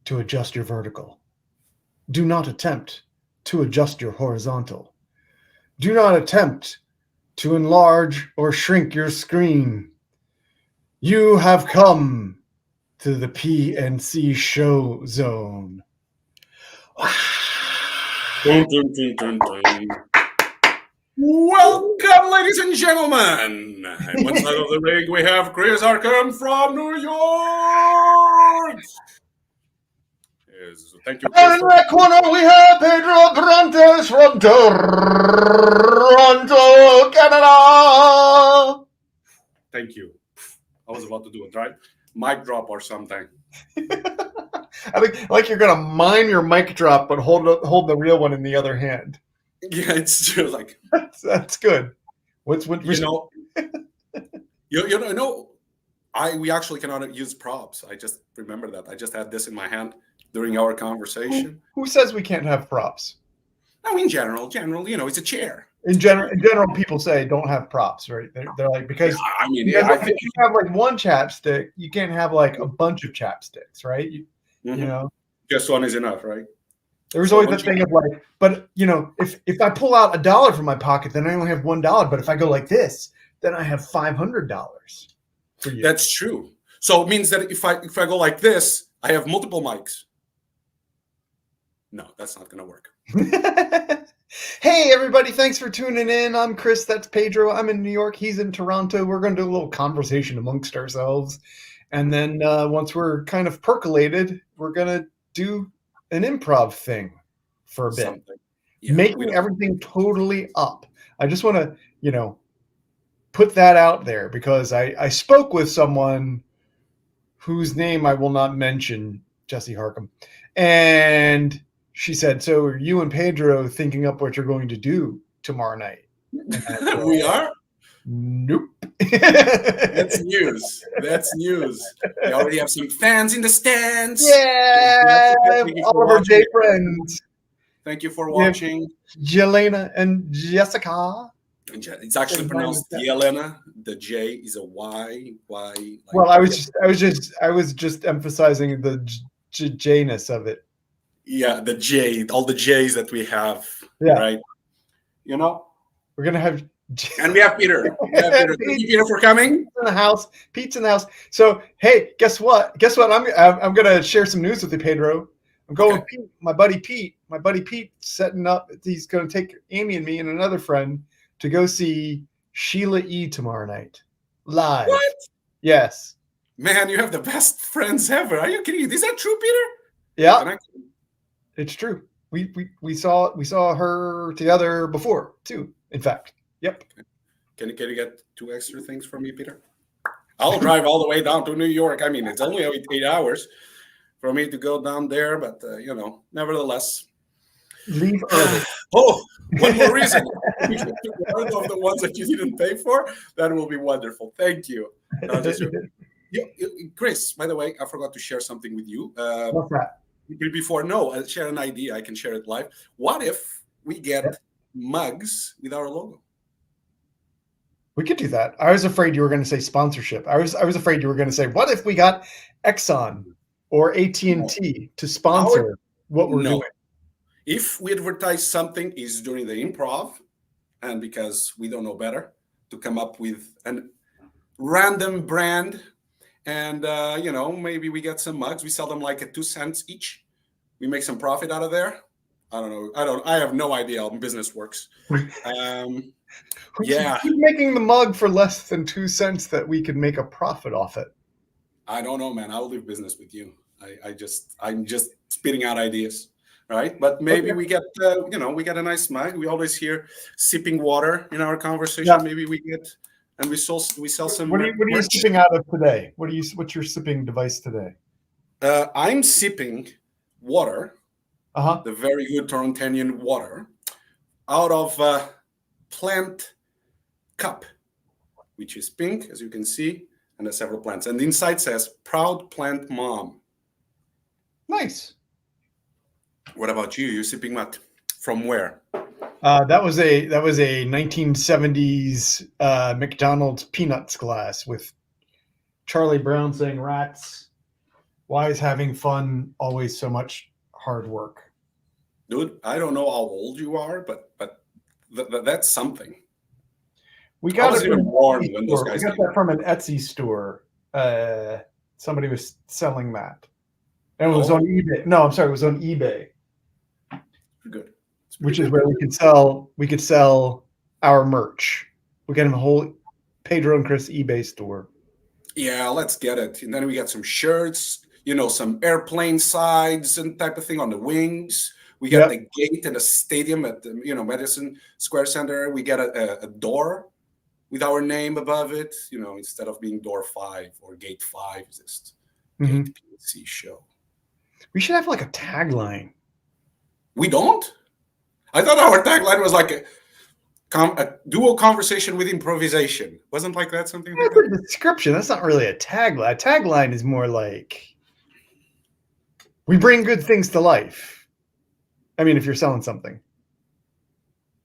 to adjust your vertical. Do not attempt to adjust your horizontal. Do not attempt to enlarge or shrink your screen. You have come to the PNC show zone. Dun, dun, dun, dun, dun. Welcome, ladies and gentlemen. At one side of the ring, we have Chris Arkham from New York. Yes, thank you, Chris. And in that corner, we have Pedro Brontes from Toronto, Canada. Thank you. I was about to do it, right? Mic drop or something. I think like you're gonna mime your mic drop, but hold the real one in the other hand. Yeah, it's true. Like That's good. What you know, we actually cannot use props. I just remember that. I just had this in my hand during our conversation. Who says we can't have props? No, in general, it's a chair. In general, people say don't have props, right? They're like because I mean, I think you have like one chapstick, you can't have like a bunch of chapsticks, right? You know, just one is enough, right? There's always that thing of like, but if I pull out $1 from my pocket, then I only have $1. But if I go like this, then I have $500 for you. That's true. So it means that if I go like this, I have multiple mics. No, that's not going to work. Hey, everybody. Thanks for tuning in. I'm Chris. That's Pedro. I'm in New York. He's in Toronto. We're going to do a little conversation amongst ourselves. And then once we're kind of percolated, we're going to do an improv thing for a bit. Yeah, making everything totally up. I just want to, put that out there because I spoke with someone whose name I will not mention, Jesse Harkham. And she said, so are you and Pedro thinking up what you're going to do tomorrow night? We are? Nope. That's news. We already have some fans in the stands. Yeah. All of our J friends. Thank you for watching. Jelena and Jessica. It's actually pronounced Yelena. The J is a Y. Like well, I was just emphasizing the J-ness of it. Yeah, the J, all the J's that we have. Yeah. Right. We're gonna have. And we have Peter. Thank you, Peter, for coming. Pete's in the house. So hey, guess what? I'm gonna share some news with you, Pedro. I'm going with Pete, my buddy Pete, setting up. He's gonna take Amy and me and another friend to go see Sheila E. tomorrow night, live. What? Yes. Man, you have the best friends ever. Are you kidding? Is that true, Peter? Yeah. It's true. We saw her together before too. In fact. Yep. Can you get 2 extra things from me, Peter? I'll drive all the way down to New York. I mean, it's only 8 hours for me to go down there, but nevertheless. Leave early. One more reason. One of the ones that you didn't pay for, that will be wonderful. Thank you. Chris, by the way, I forgot to share something with you. What's that? I'll share an idea. I can share it live. What if we get mugs with our logo? We could do that. I was afraid you were going to say sponsorship. I was afraid you were going to say, what if we got Exxon or AT&T to sponsor what we're doing? If we advertise something is during the improv, and because we don't know better, to come up with a random brand, and maybe we get some mugs. We sell them like at 2 cents each. We make some profit out of there. I don't know. I have no idea how business works. Who's making the mug for less than 2 cents that we could make a profit off it? I don't know, man. I'll leave business with you. I'm just spitting out ideas, right? But maybe we get we get a nice mug. We always hear sipping water in our conversation. Yeah. Maybe we get and we sell some. What are you sipping out of today? What's your sipping device today? I'm sipping water. The very good Torontanian water out of plant cup, which is pink, as you can see, and there's several plants. And the inside says "Proud Plant Mom." Nice. What about you? You're sipping what? From where? That was a 1970s McDonald's Peanuts glass with Charlie Brown saying "rats" Why is having fun always so much hard work? Dude, I don't know how old you are, but that's something. We I got it wasn't from even an born Etsy when those store. We guys got came that out. from an Etsy store. Somebody was selling that, and it was on Oh, eBay. No, I'm sorry, it was on eBay, pretty good. It's pretty which is good, where dude. we could sell our merch. We got a whole Pedro and Chris eBay store. Yeah, let's get it. And then we got some shirts, some airplane sides and type of thing on the wings. We got Yep. the gate and the stadium at the Madison Square Center. We got a door with our name above it. Instead of being door 5 or gate 5, just Mm-hmm. gate PNC show. We should have like a tagline. We don't. I thought our tagline was like a dual conversation with improvisation. Wasn't like that something like that? That's a description. That's not really a tagline. A tagline is more like we bring good things to life. I mean, if you're selling something,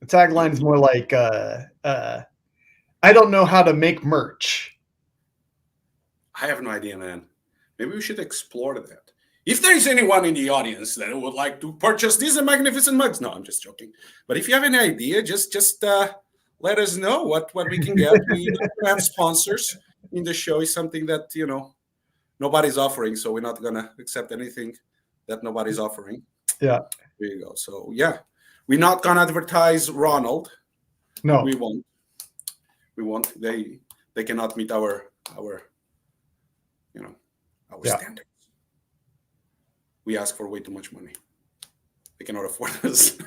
the tagline is more like I don't know how to make merch. I have no idea, man. Maybe we should explore that. If there is anyone in the audience that would like to purchase these magnificent mugs, no, I'm just joking. But if you have any idea, just let us know what we can get. We have sponsors in the show. Is something that nobody's offering, so we're not gonna accept anything that nobody's offering. Yeah. There you go. So yeah, we're not gonna advertise Ronald. No. We won't. We won't. They cannot meet our standards. We ask for way too much money. They cannot afford us.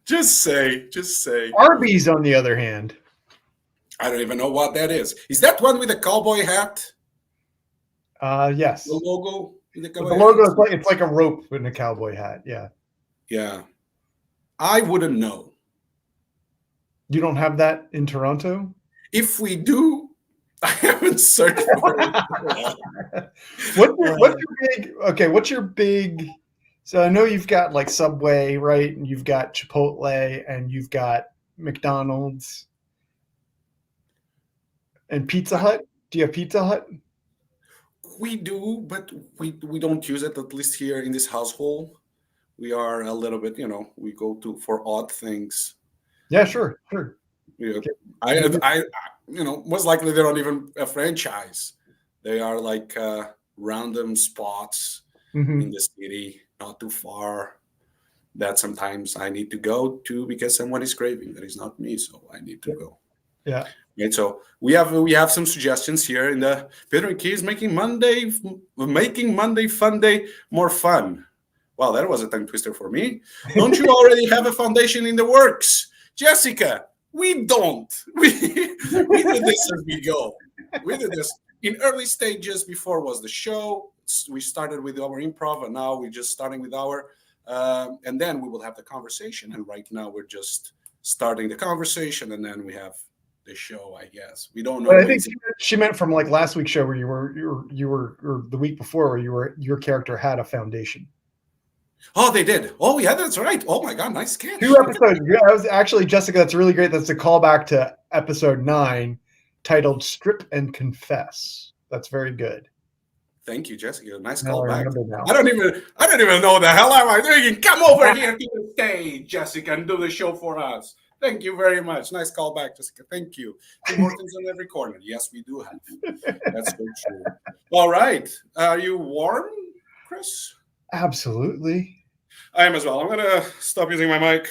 Just say. Arby's, on the other hand. I don't even know what that is. Is that one with the cowboy hat? Yes. The logo with the cowboy The logo hat? is it's like a rope in a cowboy hat. Yeah. Yeah. I wouldn't know. You don't have that in Toronto? If we do, I haven't searched for it. What's your big? So I know you've got like Subway, right? And you've got Chipotle, and you've got McDonald's, and Pizza Hut. Do you have Pizza Hut? We do, but we don't use it, at least here in this household. We are a little bit, we go for odd things. Yeah, sure. Yeah. I most likely they're not even a franchise. They are like random spots in the city, not too far, that sometimes I need to go to because someone is craving. That is not me, so I need to go. Yeah. Right. So we have some suggestions here in the Pedro and Keys making Monday Fun Day more fun. Wow, that was a tongue twister for me. Don't you already have a foundation in the works, Jessica? We don't. We did this as we go. We did this in early stages. Before was the show. We started with our improv, and now we're just starting with our. And then we will have the conversation. And right now we're just starting the conversation, and then we have the show. I guess we don't know. But I think she meant from like last week's show where you were or the week before where your character had a foundation. Oh, they did. Oh, yeah, that's right. Oh my God, nice catch. 2 episodes. Yeah, that was actually, Jessica, that's really great. That's a callback to episode 9 titled Strip and Confess. That's very good. Thank you, Jessica. Nice Now callback. now. I don't even know what the hell am I doing. Come over here to the stage, Jessica, and do the show for us. Thank you very much. Nice callback, Jessica. Thank you. Tim Hortons on every corner. Yes, we do have. That's so true. All right. Are you warm, Chris? Absolutely. I am as well. I'm going to stop using my mic.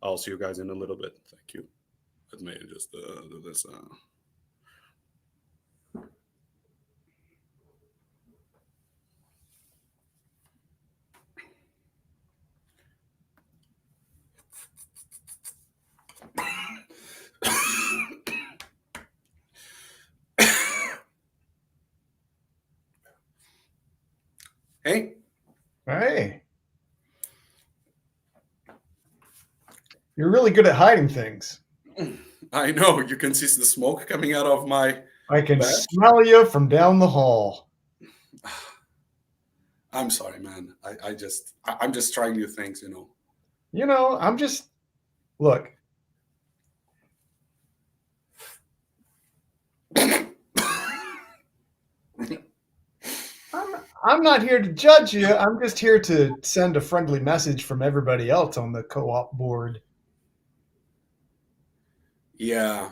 I'll see you guys in a little bit. Thank you. Let me just do this. Hey. You're really good at hiding things. I know. You can see the smoke coming out of my I can smell you from down the hall. I'm sorry, man. I'm just trying new things, I'm just, look. I'm I'm not here to judge you. I'm just here to send a friendly message from everybody else on the co-op board. Yeah.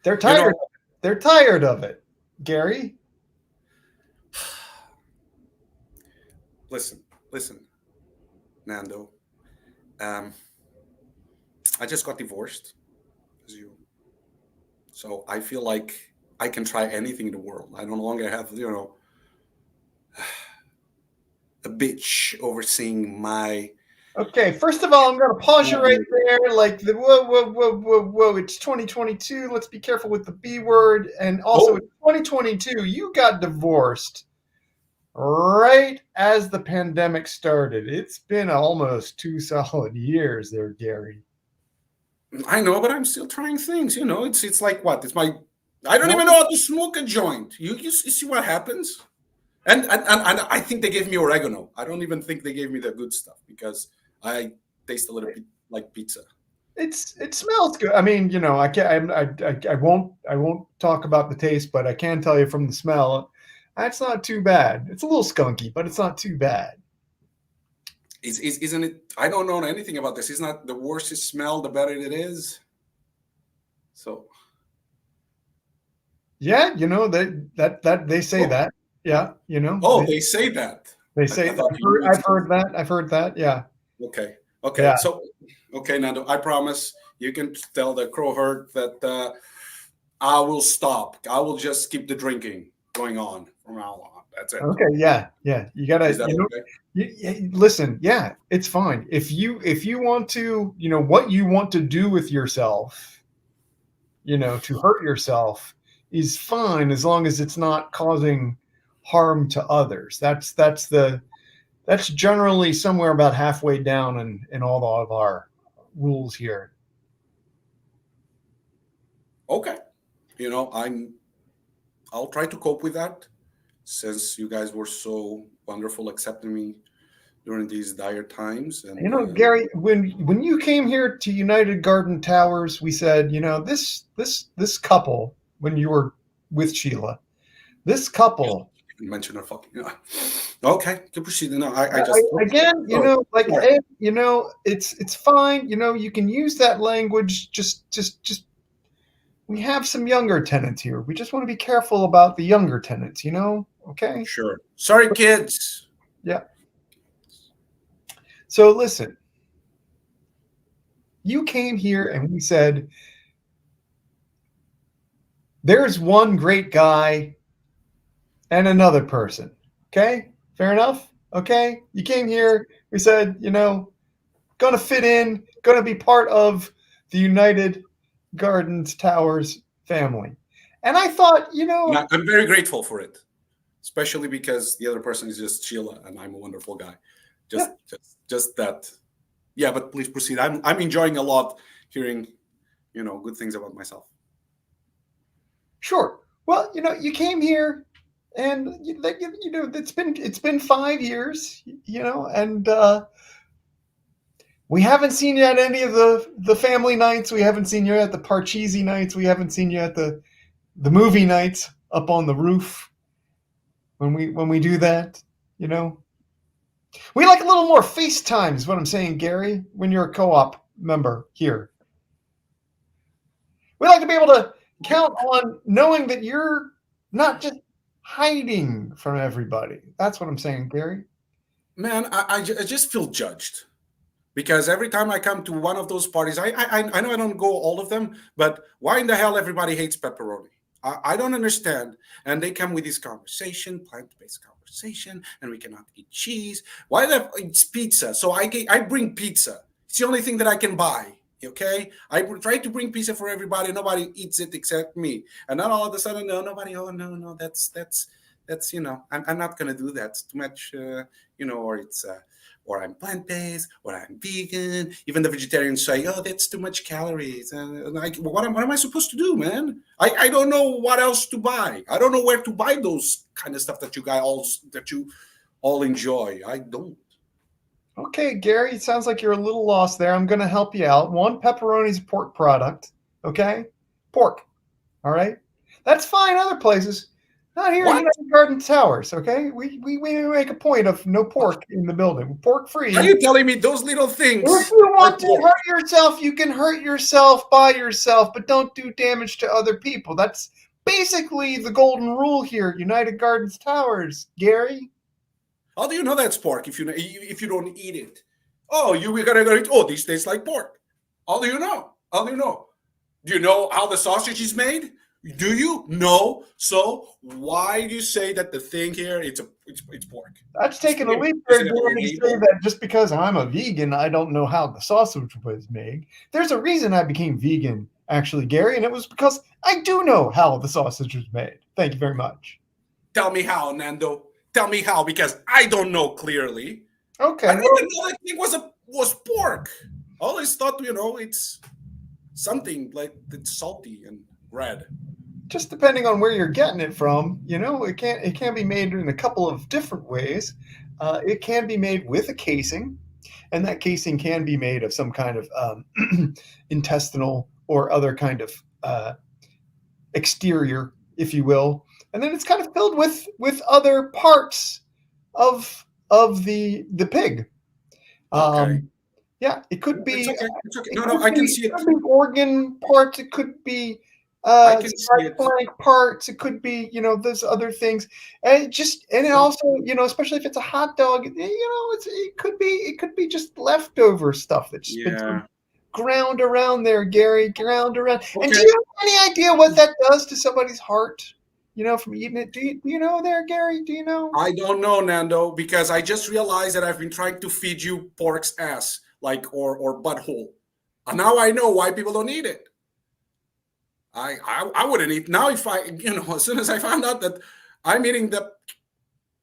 They're You tired. know, They're tired of it, Gary. listen, listen, Nando. Um, I just got divorced, as you. So I feel like I can try anything in the world. I no longer have, a bitch overseeing my. Okay, first of all, I'm going to pause you right there. Like the whoa, whoa, whoa, whoa, whoa. It's 2022. Let's be careful with the B word. And also, Oh, it's 2022. You got divorced right as the pandemic started. It's been almost 2 solid years there, Gary. I know, but I'm still trying things. It's like what? It's my. I don't even know Well, how to smoke a joint. You see what happens? And I think they gave me oregano. I don't even think they gave me the good stuff because I taste a little bit like pizza. it smells good. I mean, I can't. I won't talk about the taste, but I can tell you from the smell, that's not too bad. It's a little skunky, but it's not too bad. Isn't it? I don't know anything about this. It's not the worse it smell, the better it is. So, Yeah, that they say oh, that. Yeah, they say that. they I say. thought you would I've say. heard that. I've heard that. Yeah, Okay, okay. yeah. So, okay, Nando, I promise you can tell the crow herd that I will stop. I will just keep the drinking going on from now on. That's it. Okay, yeah, yeah. You Is gotta, that okay? listen. Yeah, it's fine if you want to, what you want to do with yourself, to hurt yourself is fine as long as it's not causing harm to others. That's generally somewhere about halfway down in all of our rules here. Okay. I'll try to cope with that since you guys were so wonderful accepting me during these dire times. And Gary, when you came here to United Garden Towers, we said, this couple, when you were with Sheila, this couple, you mentioned a fucking. Okay, can proceed. No, I just. again, Sorry. like Sorry. Ed, it's fine. You can use that language. Just we have some younger tenants here. We just want to be careful about the younger tenants. Okay? Sure. Sorry, kids. Yeah. So listen, you came here and we said, there's one great guy and another person. Okay? Fair enough? Okay? You came here, we said, gonna fit in, gonna be part of the United Gardens Towers family. And I thought, And I'm very grateful for it, especially because the other person is just Sheila, and I'm a wonderful guy. yeah, Just that. Yeah, but please proceed. I'm enjoying a lot hearing, good things about myself. sure. Well, you came here and it's been 5 years, and we haven't seen you at any of the family nights. We haven't seen you at the Parcheesi nights. We haven't seen you at the movie nights up on the roof when we do that. You know, we like a little more FaceTime. Is what I'm saying, Gary. When you're a co-op member here, we like to be able to count on knowing that you're not just hiding from everybody. That's what I'm saying, Gary. Man, I just feel judged because every time I come to one of those parties, I know I don't go all of them, but why in the hell everybody hates pepperoni? I don't understand. And they come with this conversation, plant-based conversation, and we cannot eat cheese. Why it's pizza? So I bring pizza. It's the only thing that I can buy. Okay, I try to bring pizza for everybody. Nobody eats it except me, and then all of a sudden, no, nobody. Oh no, that's I'm not gonna do that. It's too much, or it's or I'm plant based, or I'm vegan. Even the vegetarians say, "Oh, that's too much calories." And like, what am I supposed to do, man? I don't know what else to buy. I don't know where to buy those kind of stuff that you all enjoy. I don't. Okay, Gary, it sounds like you're a little lost there. I'm going to help you out. One, pepperoni is a pork product. Okay, pork. All right, that's fine. Other places, Not here in What? United Garden Towers, okay? We make a point of no pork in the building. Pork free. Are you telling me those little If things you are want to pork? hurt yourself, you can hurt yourself by yourself, but don't do damage to other people. That's basically the golden rule here at United Gardens Towers, Gary. How do you know that's pork if you don't eat it? Oh, we gotta go eat. Oh, these taste like pork. How do you know? How do you know? Do you know how the sausage is made? Do you? No. So why do you say that the thing here it's pork? That's taking a leap Is there, it on the Gary, to say label? that just because I'm a vegan, I don't know how the sausage was made. There's a reason I became vegan, actually, Gary, and it was because I do know how the sausage was made. Thank you very much. Tell me how, Nando. Tell me how, because I don't know clearly. Okay, I didn't well, even know that thing was pork. I always thought, it's something like it's salty and red. just depending on where you're getting it from, it can be made in a couple of different ways. It can be made with a casing, and that casing can be made of some kind of intestinal or other kind of exterior, if you will, and then it's kind of filled with other parts of the pig. Okay. Yeah, it could It's be okay. It's okay. No, I can see it it. could be organ parts. It could be I can see side it. flank parts. It could be those other things. And it Yeah. also especially if it's a hot dog, it could be just leftover stuff that's been sort of Yeah. ground around there, Gary, ground around. And do Okay. you have any idea what that does to somebody's heart? From eating it. Do you know there, Gary? Do you know? I don't know, Nando, because I just realized that I've been trying to feed you pork's ass, like or butthole. And now I know why people don't eat it. I wouldn't eat now if as soon as I found out that I'm eating the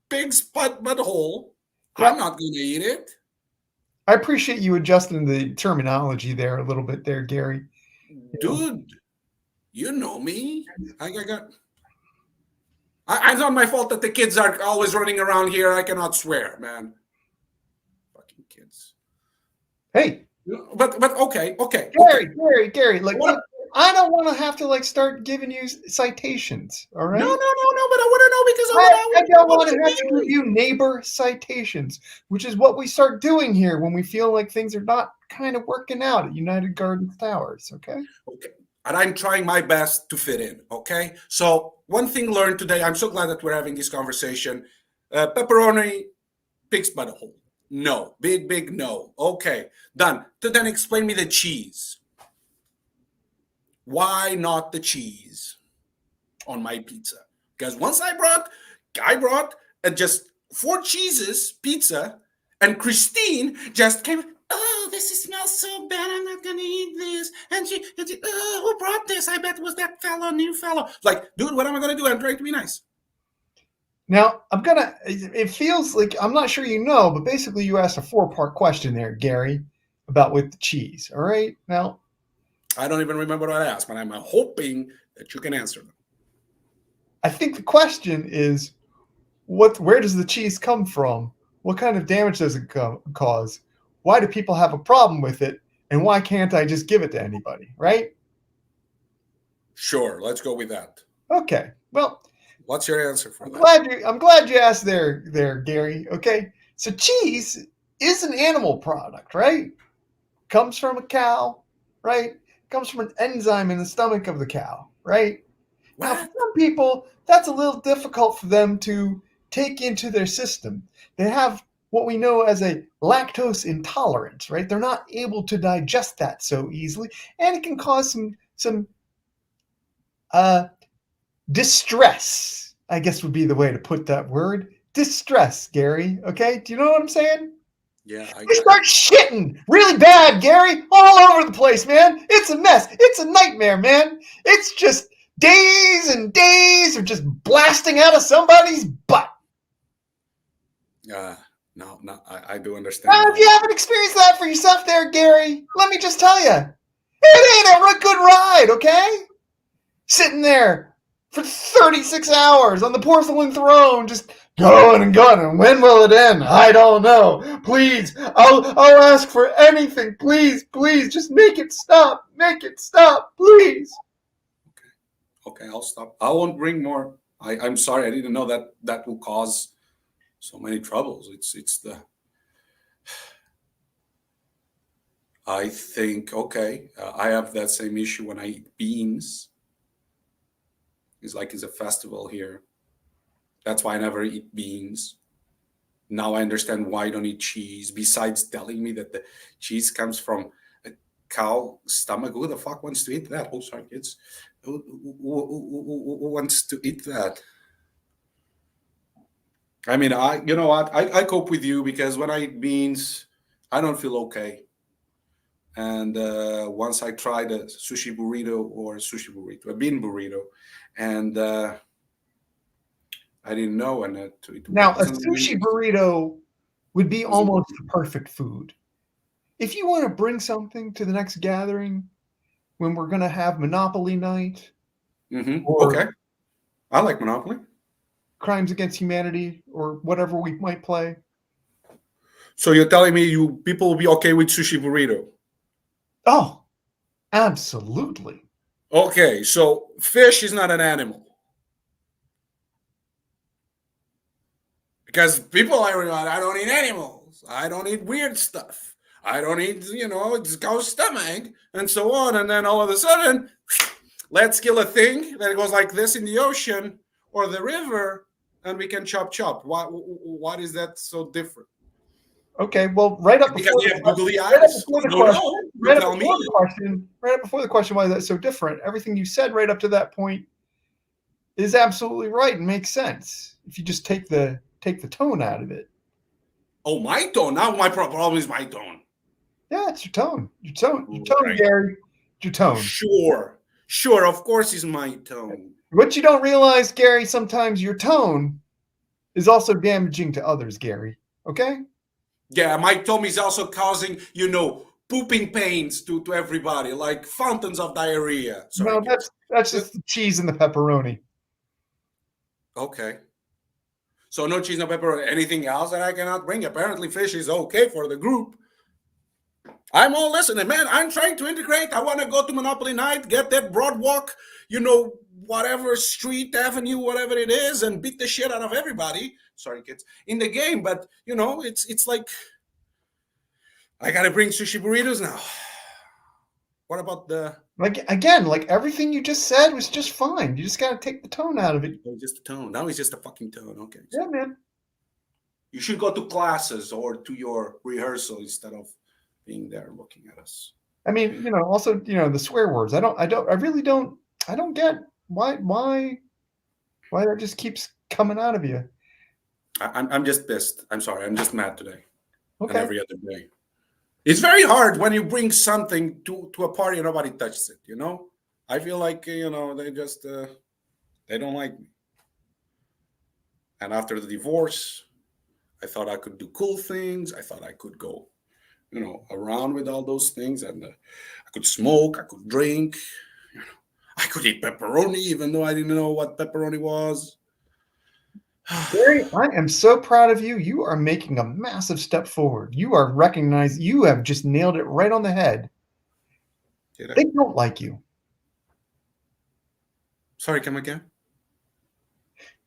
pig's butthole, Yeah, I'm not going to eat it. I appreciate you adjusting the terminology there a little bit there, Gary. You Dude, you know me. I got. It's not my fault that the kids are always running around here. I cannot swear, man. Fucking kids. Hey, But okay. Gary, I like, wanna, look, I don't want to have to start giving you citations. All no, right. but I want to know because I I don't want want to to have to give know. you neighbor citations, which is what we start doing here when we feel like things are not kind of working out at United Gardens Towers. Okay. Okay. And I'm trying my best to fit in. Okay. So one thing learned today. I'm so glad that we're having this conversation. Pepperoni, pig's butthole. No, big no. Okay, done. Then explain me the cheese. Why not the cheese on my pizza? Because once I brought just 4 cheeses pizza, and Christine just came. Oh, this smells so bad. I'm not gonna eat this. And who brought this? I bet it was that new fellow. Like, dude, what am I gonna do? I'm trying to be nice. Now it feels like, I'm not sure but basically you asked a 4-part question there, Gary, about with the cheese. All right. Now, I don't even remember what I asked, but I'm hoping that you can answer them. I think the question is, where does the cheese come from? What kind of damage does it cause? Why do people have a problem with it? And why can't I just give it to anybody? Right? Sure, let's go with that. Okay. Well, what's your answer for that? I'm glad you asked there, Gary. Okay. So cheese is an animal product, right? Comes from a cow, right? Comes from an enzyme in the stomach of the cow, right? Now, for What? some people, that's a little difficult for them to take into their system. They have what we know as a lactose intolerance, right? They're not able to digest that so easily, and it can cause some uh, distress, I guess would be the way to put that word. Distress, Gary. Okay, do you know what I'm saying? Yeah, I You got it. start shitting really bad, Gary, all over the place, man. It's a mess. It's a nightmare, man. It's just days and days of just blasting out of somebody's butt. No, I do understand. Now, if you haven't experienced that for yourself there, Gary, let me just tell you, it ain't a good ride, okay? Sitting there for 36 hours on the porcelain throne, just going and going. And when will it end? I don't know. Please, I'll ask for anything. Please, just make it stop. Make it stop, please. Okay, I'll stop. I won't bring more I'm sorry, I didn't know that that will cause so many troubles. It's the I think okay. I have that same issue when I eat beans. It's like it's a festival here. That's why I never eat beans. Now I understand why I don't eat cheese. Besides telling me that the cheese comes from a cow stomach, who the fuck wants to eat that? Oh, sorry, kids. Who wants to eat that? I mean, you know what? I cope with you because when I eat beans, I don't feel okay. And once I tried a sushi burrito or a bean burrito, and I didn't know, and it Now, a wasn't sushi really, burrito would be wasn't. almost the perfect food. If you want to bring something to the next gathering when we're going to have Monopoly night or Okay, I like Monopoly. Crimes Against Humanity or whatever we might play. So you're telling me you people will be okay with sushi burrito? Oh, absolutely. Okay, so fish is not an animal because people are like, I don't eat animals. I don't eat weird stuff. I don't eat, it's cow's stomach and so on. And then all of a sudden, let's kill a thing that goes like this in the ocean or the river, and we can chop chop. What is that so different? Okay, well, right up Because before you the have googly right up eyes. before the No, question, no. You tell me. right up before the question, why is that so different? Everything you said right up to that point is absolutely right and makes sense if you just take the tone out of it. Oh, my tone. Now my problem is my tone. Yeah, it's your tone. Your tone, Right. Gary. Your tone. Sure. Of course, it's my tone. What you don't realize, Gary, sometimes your tone is also damaging to others, Gary. Okay? Yeah, my tone is also causing, pooping pains to everybody, like fountains of diarrhea. Sorry, No, kids. that's just the cheese and the pepperoni. Okay. So no cheese, no pepper, anything else that I cannot bring. Apparently, fish is okay for the group. I'm all listening, man. I'm trying to integrate. I want to go to Monopoly night, get that broad walk, whatever street, avenue, whatever it is, and beat the shit out of everybody. Sorry, kids, in the game. But it's like I gotta bring sushi burritos now. What about the Like again, like everything you just said was just fine. You just got to take the tone out of it. just the tone? Now it's just a fucking tone. Okay, Yeah, so man. you should go to classes or to your rehearsal instead of being there looking at us. I mean, also, the swear words. I really don't. I don't get why that just keeps coming out of you. I'm just pissed. I'm sorry. I'm just mad today and Okay. every other day. It's very hard when you bring something to a party and nobody touches it. I feel like they just they don't like me. And after the divorce, I thought I could do cool things. I thought I could go, around with all those things, and I could smoke, I could drink, I could eat pepperoni, even though I didn't know what pepperoni was. Gary, I am so proud of you. You are making a massive step forward. You are recognized. You have just nailed it right on the head. They don't like you. Sorry, come again?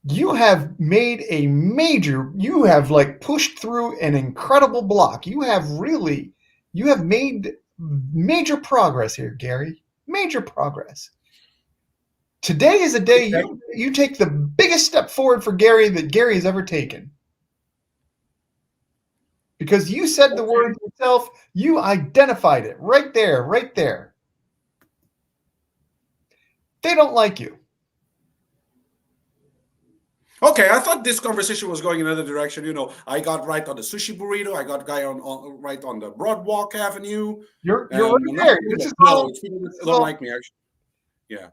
You have made you have like pushed through an incredible block. You have made major progress here, Gary. Major progress. Today is a day Okay. you take the biggest step forward for Gary that Gary has ever taken. Because you said the word yourself, you identified it right there, right there. They don't like you. Okay, I thought this conversation was going in another direction. I got right on the sushi burrito. I got guy on right on the Broadwalk Avenue. You're right there. This is all. It's people that don't like me, actually. Yeah.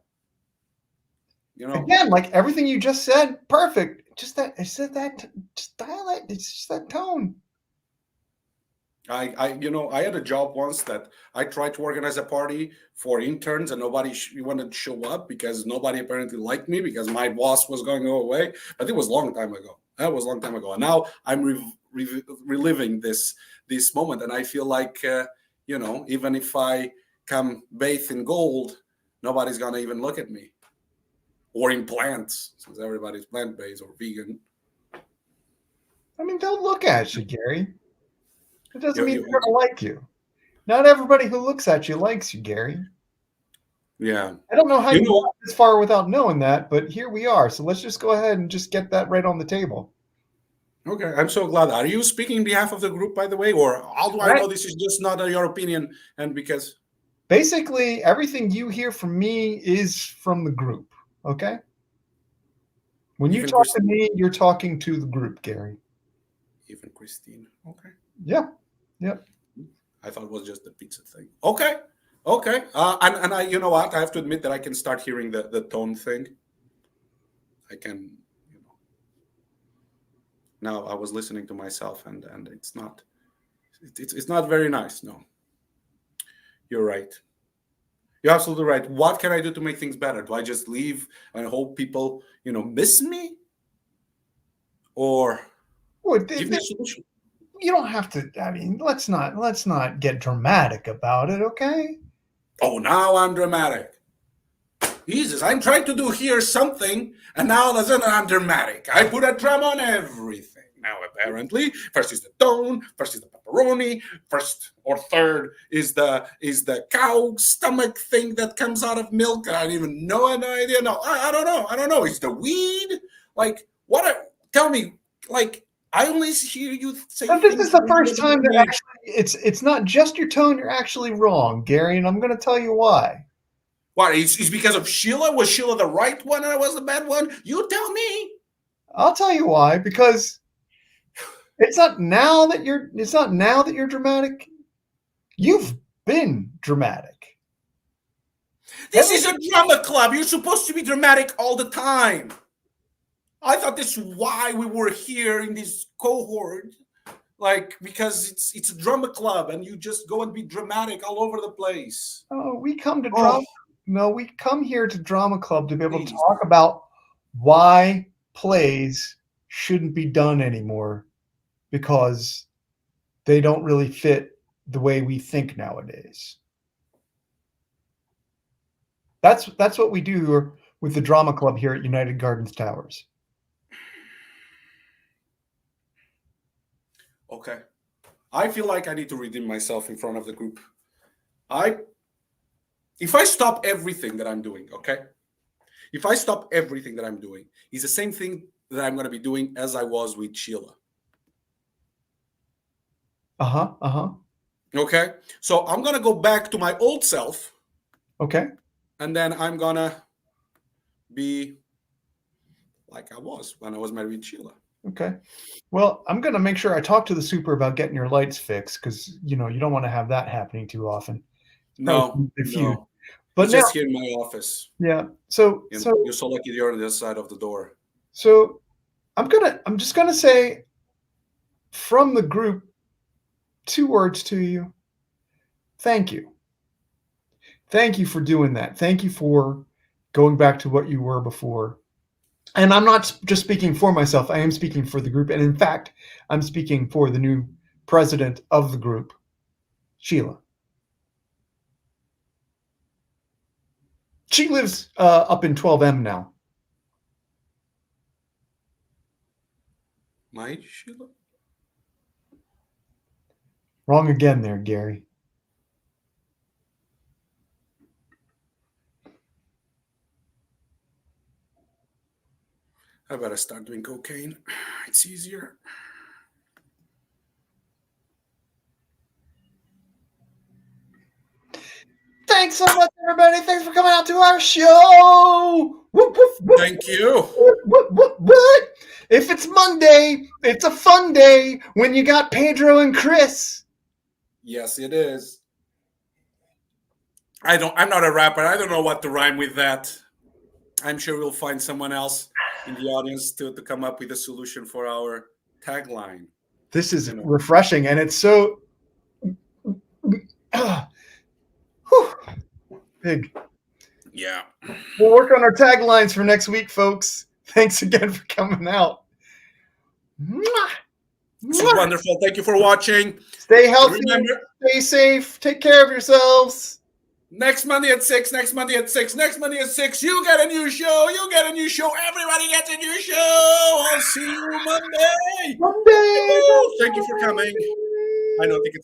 Again, like everything you just said, perfect. Just that just dialect. It's just that tone. I had a job once that I tried to organize a party for interns and nobody wanted to show up because nobody apparently liked me because my boss was going to go away. But it was a long time ago. That was a long time ago. And now I'm reliving this moment, and I feel like even if I come bathed in gold, nobody's gonna even look at me. or in plants, since everybody's plant-based or vegan. I mean, they'll look at you, Gary. It doesn't mean You- they're going to like you. Not everybody who looks at you likes you, Gary. yeah. I don't know how you know, got this far without knowing that, but here we are. So let's just go ahead and just get that right on the table. Okay, I'm so glad. Are you speaking in behalf of the group, by the way, or how do I know this is just not your opinion? And because basically everything you hear from me is from the group. Okay. When you talk to me, you're talking to the group, Gary. Even Christine. Okay. Yeah. Yep. I thought it was just the pizza thing. Okay. Okay. And I, you know what? I have to admit that I can start hearing the tone thing. I can, now I was listening to myself and it's not very nice. No. You're right. You're absolutely right. What can I do to make things better? Do I just leave and hope people, miss me? Or give me a solution? You don't have to. I mean, let's not get dramatic about it, okay? Oh, now I'm dramatic. Jesus, I'm trying to do here something, and now all of a sudden I'm dramatic. I put a drum on everything. Now, apparently, first is the tone, first is the pepperoni, first or third is the cow stomach thing that comes out of milk. I don't even know, I have no idea. No, I don't know. I don't know. Is the weed? Like, tell me, like, I only hear you say. But this is the first time that actually it's not just your tone. You're actually wrong, Gary, and I'm going to tell you why. What? It's because of Sheila? Was Sheila the right one and I was the bad one? You tell me. I'll tell you why. Because it's not now that you're dramatic. You've been dramatic. This is a drama club. You're supposed to be dramatic all the time. I thought this is why we were here in this cohort, like because it's a drama club, and you just go and be dramatic all over the place. Oh, we come to drama. No, we come here to drama club to be able to talk about why plays shouldn't be done anymore because they don't really fit the way we think nowadays. That's what we do with the drama club here at United Gardens Towers. Okay. I feel like I need to redeem myself in front of the group. If I stop everything that I'm doing, okay? If I stop everything that I'm doing, it's the same thing that I'm going to be doing as I was with Sheila. Okay? So I'm going to go back to my old self. Okay. And then I'm going to be like I was when I was married with Sheila. Okay. Well, I'm going to make sure I talk to the super about getting your lights fixed because, you don't want to have that happening too often. No. But it's just here in my office. Yeah. So you're so lucky you're on the other side of the door. So I'm just going to say from the group 2 words to you. Thank you. Thank you for doing that. Thank you for going back to what you were before. And I'm not just speaking for myself. I am speaking for the group. And in fact, I'm speaking for the new president of the group, Sheila. She lives up in 12M now. My Sheila? Wrong again there, Gary. I better start doing cocaine. It's easier. Thanks so much, everybody. Thanks for coming out to our show. Whoop, whoop, whoop. Thank you. What? If it's Monday, it's a fun day when you got Pedro and Chris. Yes, it is. I'm not a rapper. I don't know what to rhyme with that. I'm sure we'll find someone else in the audience to come up with a solution for our tagline. This is refreshing, and it's so big. Yeah. We'll work on our taglines for next week, folks. Thanks again for coming out. This was wonderful. Thank you for watching. Stay healthy. Stay safe. Take care of yourselves. Next Monday at 6, next Monday at 6, next Monday at 6. You get a new show. You get a new show. Everybody gets a new show. I'll see you Monday. Monday. Thank you for coming. I don't think it's